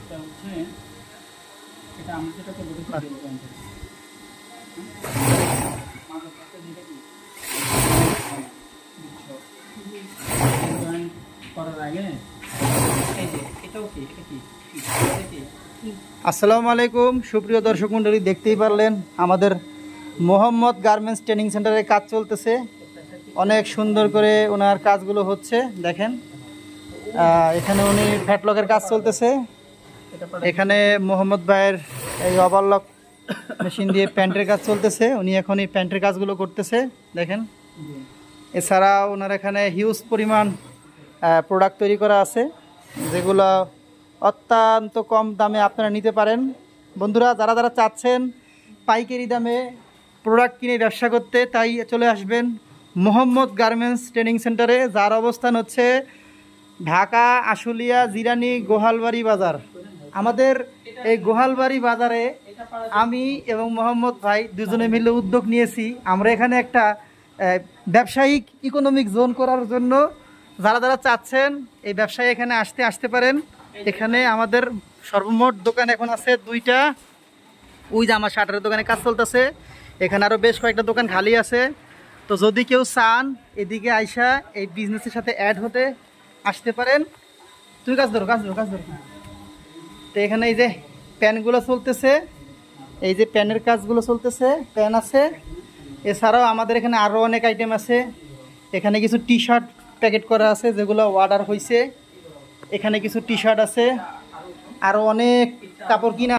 এটা হচ্ছে এটা আমরা যেটা করবো করার আগে এই যে এটাও কি এটা কি আসসালামু আলাইকুম সুপ্রিয় দর্শক মণ্ডলী, দেখতেই পারলেন আমাদের মোহাম্মদ গার্মেন্টস ট্রেনিং সেন্টারে কাজ চলতেছে। অনেক সুন্দর করে ওনার কাজগুলো হচ্ছে। দেখেন এখানে উনি ফ্যাটলকের কাজ চলতেছে। এখানে মোহাম্মদ ভাইয়ের এই ওভারলক মেশিন দিয়ে প্যান্টের কাজ চলতেছে। উনি এখন এই প্যান্টের কাজগুলো করতেছে দেখেন। এছাড়া ওনার এখানে হিউজ পরিমাণ প্রোডাক্ট তৈরি করা আছে, যেগুলো অত্যন্ত কম দামে আপনারা নিতে পারেন। বন্ধুরা, যারা যারা চাচ্ছেন পাইকারি দামে প্রোডাক্ট কিনে ব্যবসা করতে, তাই চলে আসবেন মোহাম্মদ গার্মেন্টস ট্রেনিং সেন্টারে, যার অবস্থান হচ্ছে ঢাকা আশুলিয়া জিরানি গোহালবাড়ি বাজার। আমাদের এই গোহালবাড়ি বাজারে আমি এবং মোহাম্মদ ভাই দুজনে মিলে উদ্যোগ নিয়েছি। আমরা এখানে একটা ব্যবসায়িক ইকোনমিক জোন করার জন্য যারা যারা চাচ্ছেন এই ব্যবসায়ী এখানে আসতে পারেন। এখানে আমাদের সর্বমোট দোকান এখন আছে 2টা। ওই যে আমার শাটারের দোকানে কাজ চলতেছে, এখানে আরও বেশ কয়েকটা দোকান খালি আছে। তো যদি কেউ চান এদিকে আইসা এই বিজনেসের সাথে অ্যাড হতে আসতে পারেন। তুমি কাজ ধরো। তো এখানে এই যে প্যানগুলো চলতেছে, এই যে প্যানের কাজগুলো চলতেছে, প্যান আছে। এছাড়াও আমাদের এখানে আরও অনেক আইটেম আছে। এখানে কিছু টি শার্ট প্যাকেট করা আছে যেগুলো অর্ডার হয়েছে। এখানে কিছু টি শার্ট আছে, আরও অনেক কাপড় কিনা